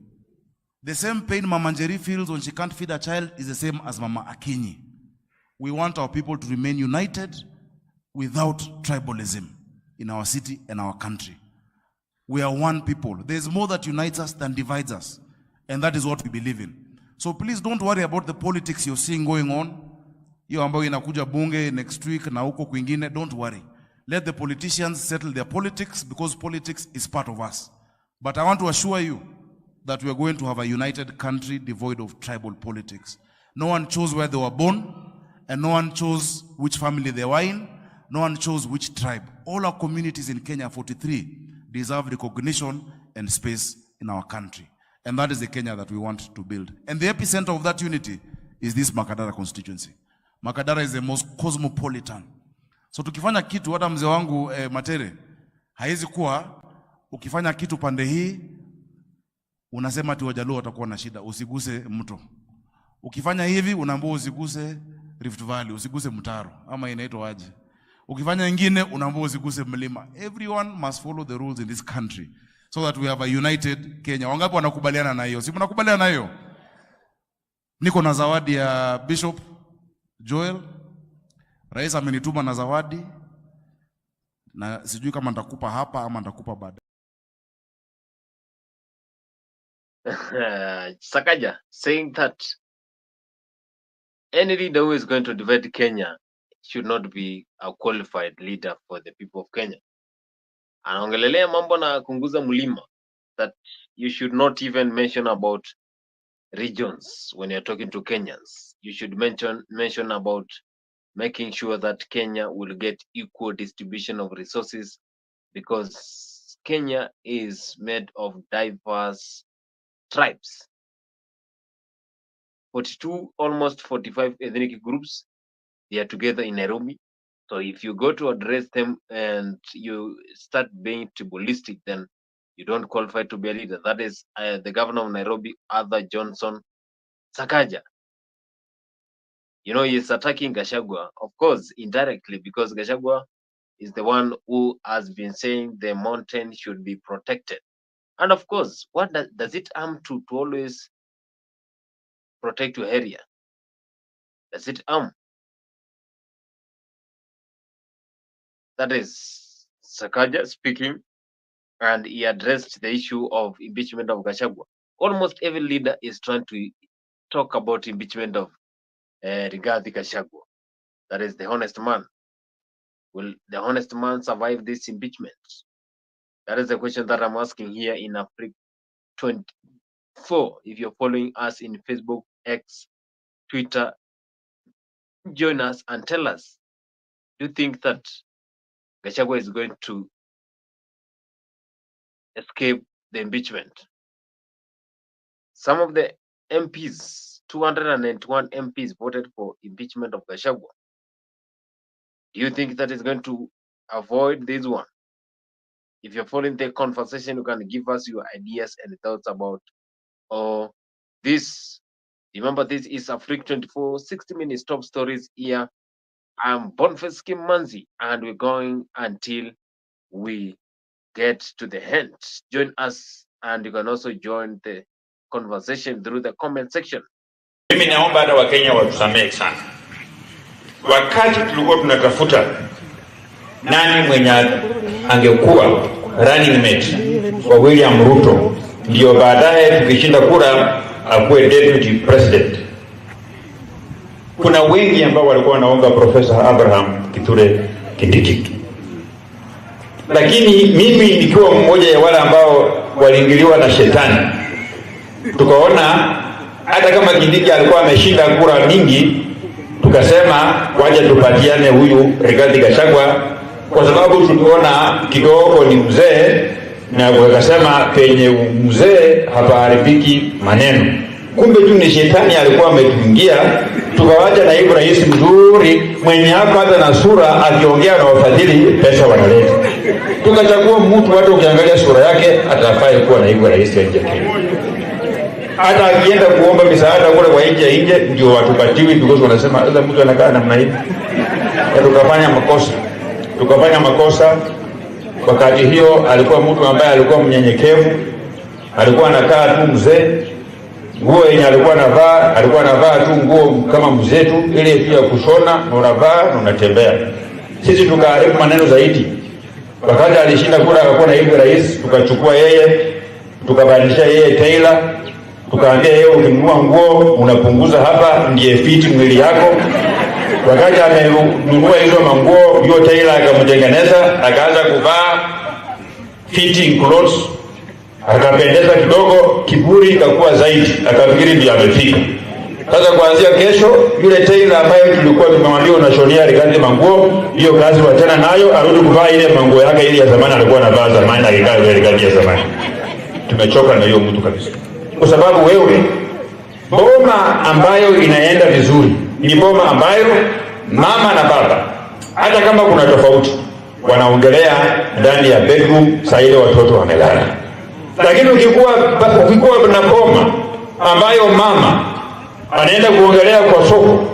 The same pain Mama Njeri feels when she can't feed a child is the same as Mama Akinyi. We want our people to remain united without tribalism in our city and our country. We are one people. There's more that unites us than divides us. And that is what we believe in. So please don't worry about the politics you're seeing going on. Hiyo ambayo inakuja bunge next week na huko kwingine, don't worry. Let the politicians settle their politics because politics is part of us. But I want to assure you that we are going to have a united country devoid of tribal politics. No one chose where they were born, and no one chose which family they were in. No one chose which tribe. All our communities in Kenya, 43, deserve recognition and space in our country. And that is the Kenya that we want to build. And the epicenter of that unity is this Makadara constituency. Makadara is the most cosmopolitan. So tukifanya kitu, hata mzee wangu Matere, haizi kuwa ukifanya kitu pande hii unasema ati Wajaluo watakuwa na shida, usiguse mto. Ukifanya hivi unaambiwa usiguse Rift Valley, usiguse Mtaro ama inaitwa aje. Ukifanya ingine unaambiwa usiguse mlima. Everyone must follow the rules in this country so that we have a united Kenya. Wangapi wanakubaliana na hiyo? Si mnakubaliana na hiyo? Niko na zawadi ya Bishop Joel. Rais amenituma na zawadi. Na sijui kama nitakupa hapa ama nitakupa baadaye. Sakaja saying that any leader who is going to divide Kenya should not be a qualified leader for the people of Kenya. Anaongelelea mambo na kunguza mlima, that you should not even mention about regions when you're talking to Kenyans. You should mention about making sure that Kenya will get equal distribution of resources because Kenya is made of diverse tribes. 42, almost 45 ethnic groups, they are together in Nairobi. So if you go to address them and you start being tribalistic, then you don't qualify to be a leader. That is the governor of Nairobi, Arthur Johnson Sakaja. You know, he's attacking Gachagua, of course, indirectly, because Gachagua is the one who has been saying the mountain should be protected. And of course, what does it harm to always protect your area? Does it harm? That is Sakaja speaking, and he addressed the issue of impeachment of Gachagua. Almost every leader is trying to talk about impeachment of Rigathi Gachagua. That is the honest man. Will the honest man survive this impeachment? That is the question that I'm asking here in Africa 24. If you're following us in Facebook, X, Twitter, join us and tell us, do you think that Gachagua is going to escape the impeachment. Some of the MPs, 291 MPs, voted for impeachment of Gachagua. Do you think that is going to avoid this one? If you're following the conversation, you can give us your ideas and thoughts about this. Remember, this is Africa 24, 60 minutes top stories here. I'm Boniface Kimanzi, and we're going until we get to the end. Join us, and you can also join the conversation through the comment section. Mimi naomba hata Wakenya watusamehe sana. Wakati tulikuwa tunatafuta nani mwenye angekuwa running mate wa William Ruto, ndio baadaye tukishinda kura akuwe deputy president. Kuna wengi ambao walikuwa wanaunga Professor Abraham Kithure Kindiki. Lakini mimi nikiwa mmoja ya wale ambao waliingiliwa na shetani, tukaona hata kama Kindiki alikuwa ameshinda kura mingi, tukasema waje tupatiane huyu Rigathi Gachagua, kwa sababu tuliona kidogo ni mzee, na wakasema penye mzee hapaharibiki maneno. Kumbe tu ni shetani alikuwa ametuingia. Tukawacha naibu rais mzuri mwenye hapa na sura akiongea na wafadhili pesa wanaleta. Tukachagua mtu watu ukiangalia sura yake atafai kuwa naibu rais wa nchi. Hata akienda kuomba misaada kule kwa nje ndio watupatiwi, because wanasema sasa mtu anakaa namna hii. Tukafanya makosa. Wakati hiyo alikuwa mtu ambaye alikuwa mnyenyekevu, alikuwa anakaa tu mzee. Nguo yenye alikuwa anavaa tu nguo kama mzee tu, ile tu ya kushona, na unavaa na unatembea. Sisi tukaharibu maneno zaidi. Wakati alishinda kura akakuwa naibu rais, tukachukua yeye, tukabadilisha yeye tailor, tukaambia yeye ukinunua nguo unapunguza hapa ndiye fit mwili yako. Wakati amenunua hizo manguo, hiyo tailor akamtengeneza, akaanza kuvaa fitting clothes, akapendeza kidogo, kiburi ikakuwa zaidi, akafikiri ndio amefika. Sasa kuanzia kesho yule tailor ambaye tulikuwa tumemwambia unashonea Rigathi manguo, hiyo kazi wachana nayo, arudi kuvaa ile manguo yake ile ya zamani alikuwa anavaa zamani, na ikawa ile Rigathi ya zamani. Tumechoka na hiyo mtu kabisa. Kwa sababu wewe, boma ambayo inaenda vizuri ni boma ambayo mama na baba, hata kama kuna tofauti, wanaongelea ndani ya bedroom saa ile watoto wamelala. Lakini ukikuwa na boma ambayo mama anaenda kuongelea kwa soko,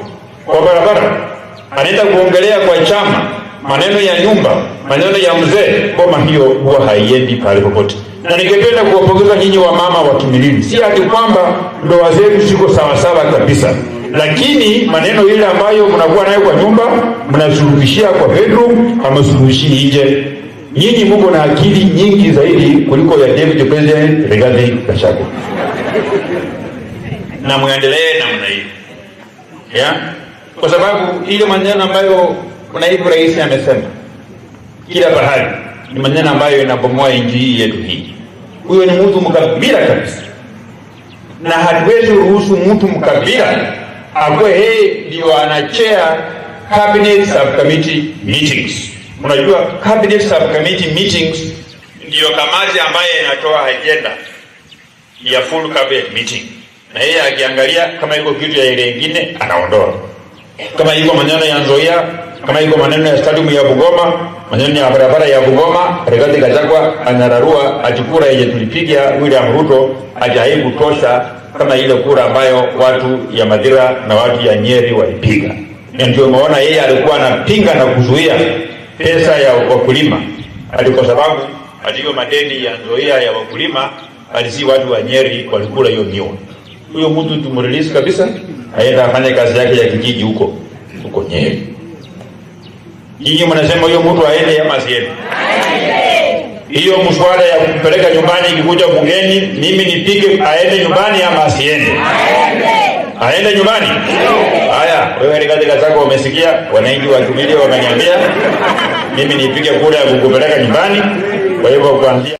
kwa barabara, anaenda kuongelea kwa chama, maneno ya nyumba, maneno ya mzee, boma hiyo huwa haiendi pale popote. Na ningependa kuwapongeza nyinyi wa mama wa Kimilili. Si ati kwamba ndoa zenu ziko sawa sawa kabisa, lakini maneno ile ambayo mnakuwa nayo kwa nyumba mnasuluhishia kwa bedroom, ama suluhishi nje. Nyinyi mko na akili nyingi zaidi kuliko ya Deputy President Rigathi Gachagua. Na muendelee namna hiyo. Kwa sababu ile maneno ambayo naibu rais amesema kila bahari ni maneno ambayo inabomoa nchi hii yetu hii. Huyo ni mtu mkabila kabisa. Na hatuwezi ruhusu mtu mkabila akwe yeye ndio anachea cabinet subcommittee meetings. Unajua cabinet subcommittee meetings ndio kamati ambayo inatoa agenda ya full cabinet meeting. Na yeye akiangalia kama iko kitu ya ile nyingine anaondoa. Kama iko maneno ya Nzoia, kama iko maneno ya stadium ya Bungoma, maneno ya barabara ya Bungoma, Rigathi Gachagua anararua atikura yenye tulipiga William Ruto hajai kutosha kama ile kura ambayo watu ya Madira na watu ya Nyeri walipiga. Na ndio umeona yeye alikuwa anapinga na kuzuia pesa ya wakulima. Hadi kwa sababu hiyo madeni ya Nzoia ya wakulima alisi watu wa Nyeri walikula hiyo miwa. Huyo mtu tumrelease kabisa, aenda afanye kazi yake ya kijiji huko Nyeri. Nyinyi mnasema huyo mtu aende ama asiende? Hiyo mswada ya kumpeleka nyumbani ikikuja bungeni, mimi nipige aende nyumbani ama asiende? Aende nyumbani. Haya, wewe Rigathi Gachagua umesikia, wananchi wa Kimilili wameniambia mimi nipige kura ya kukupeleka nyumbani. Kwa hivyo kuanzia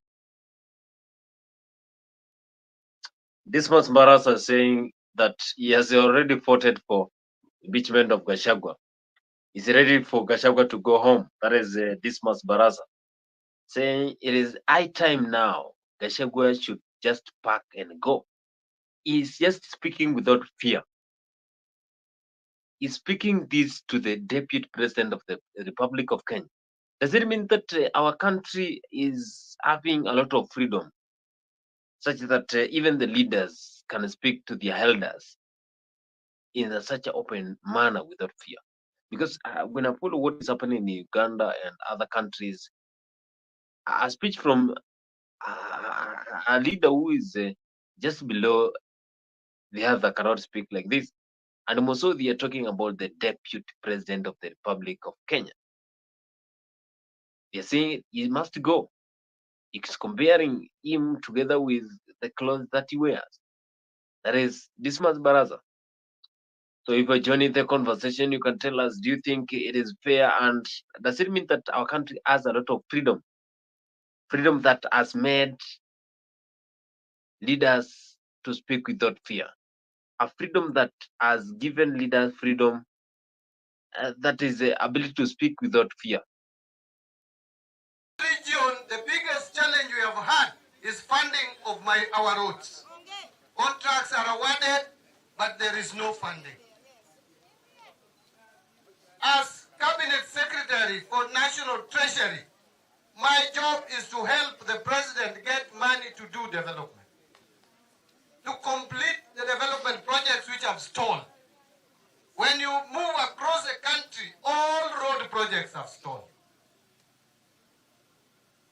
Dismas Barasa saying that he has already voted for impeachment of Gachagua. He's ready for Gachagua to go home. That is Dismas Barasa saying it is high time now Gachagua should just pack and go. He's just speaking without fear. He's speaking this to the Deputy President of the Republic of Kenya. Does it mean that our country is having a lot of freedom, such that even the leaders can speak to their elders in such an open manner without fear? Because when I follow what is happening in Uganda and other countries, a speech from a leader who is just below the other cannot speak like this. And also they are talking about the Deputy President of the Republic of Kenya. They are saying he must go. It's comparing him together with the clothes that he wears. That is Dismas Baraza. So if you're joining the conversation, you can tell us, do you think it is fair? And does it mean that our country has a lot of freedom? Freedom that has made leaders to speak without fear. A freedom that has given leaders freedom, that is the ability to speak without fear. Region, the biggest challenge we have had is funding of our roads. Contracts are awarded, but there is no funding. As Cabinet Secretary for National Treasury, my job is to help the President get money to do development, to complete the development projects which have stalled. When you move across the country, all road projects have stalled.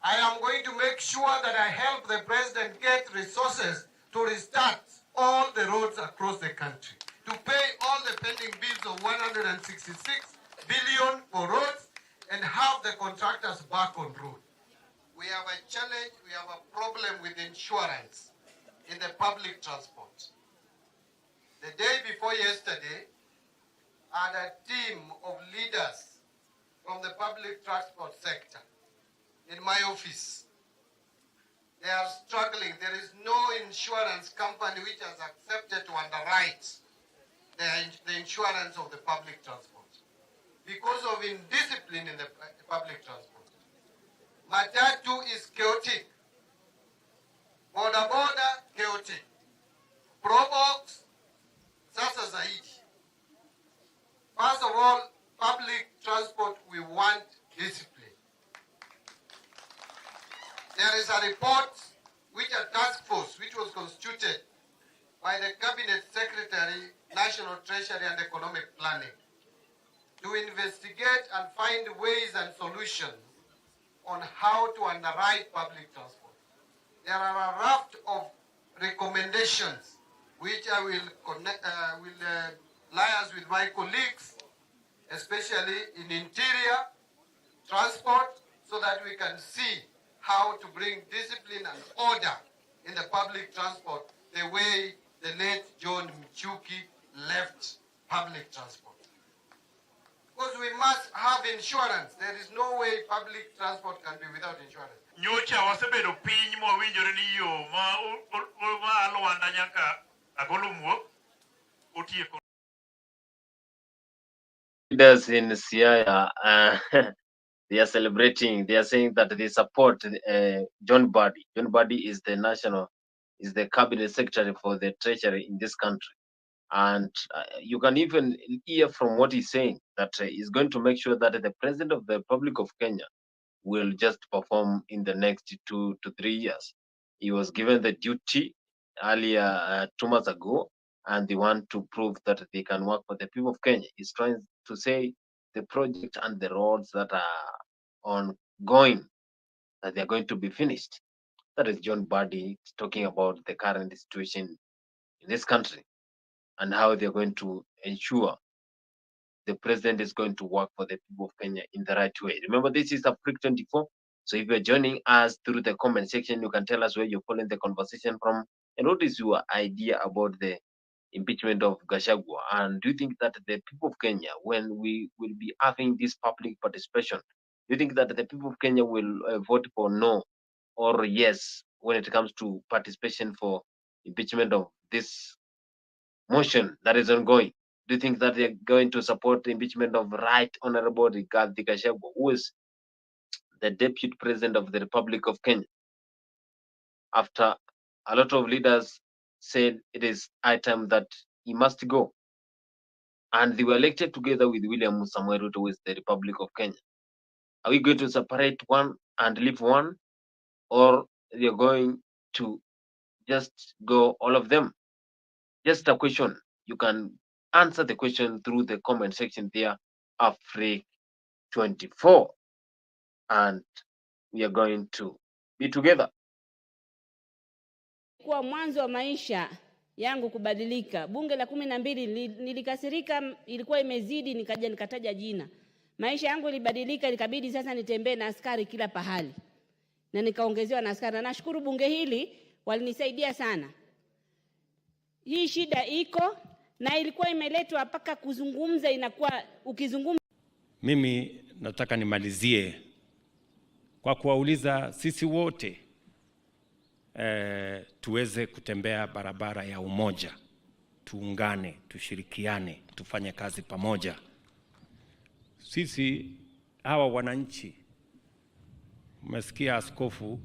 I am going to make sure that I help the President get resources to restart all the roads across the country, to pay all the pending bills of 166 billion for roads and have the contractors back on road. We have a challenge, we have a problem with insurance in the public transport. The day before yesterday, I had a team of leaders from the public transport sector in my office. They are struggling. There is no insurance company which has accepted to underwrite the insurance of the public transport because of indiscipline in the public transport. Matatu is chaotic. Border chaotic. Probox, sasa zaidi. First of all, public transport, we want discipline. There is a report, which a task force, which was constituted by the Cabinet Secretary, National Treasury and Economic Planning, to investigate and find ways and solutions on how to underwrite public transport. There are a raft of recommendations, which I will liaise with my colleagues, especially in interior, transport, so that we can see how to bring discipline and order in the public transport the way the late John Mchuki left public transport. Because we must have insurance. There is no way public transport can be without insurance. Nyocha wasebedo piny mowinjore ni yo ma alwanda nyaka agolo otieko. Leaders in Siaya, they are celebrating. They are saying that they support John Badi. John Badi is the cabinet secretary for the treasury in this country. And you can even hear from what he's saying that he's going to make sure that the president of the Republic of Kenya will just perform in the next 2 to 3 years. He was given the duty earlier 2 months ago, and they want to prove that they can work for the people of Kenya. He's trying to say the project and the roads that are ongoing, that they're going to be finished. That is John Badi talking about the current situation in this country and how they're going to ensure the president is going to work for the people of Kenya in the right way. Remember, this is Africa 24. So if you're joining us through the comment section, you can tell us where you're following the conversation from and what is your idea about the impeachment of Gachagua. And do you think that the people of Kenya, when we will be having this public participation, do you think that the people of Kenya will vote for no or yes when it comes to participation for impeachment of this motion that is ongoing? Do you think that they're going to support the impeachment of Right Honorable Rigathi Gachagua, who is the Deputy President of the Republic of Kenya? after a lot of leaders said it is high time that he must go. And they were elected together with William Samoei Ruto with the Republic of Kenya. Are we going to separate one and leave one, or they're going to just go all of them? Just a question. You can answer the question through the comment section there, Africa24, and we are going to be together. Kwa mwanzo wa maisha yangu kubadilika, bunge la 12 nilikasirika, ilikuwa imezidi, nikaja nikataja jina. Maisha yangu ilibadilika, ikabidi sasa nitembee na askari kila pahali, na nikaongezewa na askari. Nashukuru bunge hili walinisaidia sana. Hii shida iko na ilikuwa imeletwa mpaka kuzungumza, inakuwa ukizungumza. Mimi nataka nimalizie kwa kuwauliza sisi wote tuweze kutembea barabara ya umoja, tuungane, tushirikiane, tufanye kazi pamoja. Sisi hawa wananchi, mmesikia askofu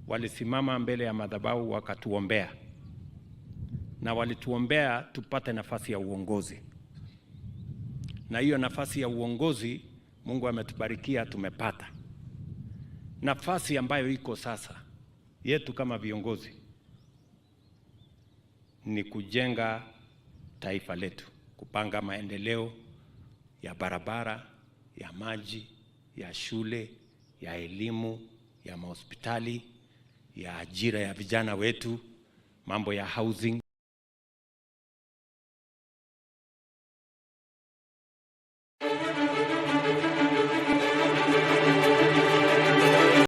walisimama mbele ya madhabahu wakatuombea, na walituombea tupate nafasi ya uongozi, na hiyo nafasi ya uongozi Mungu ametubarikia, tumepata. Nafasi ambayo iko sasa yetu kama viongozi ni kujenga taifa letu, kupanga maendeleo ya barabara, ya maji, ya shule, ya elimu, ya mahospitali, ya ajira ya vijana wetu, mambo ya housing.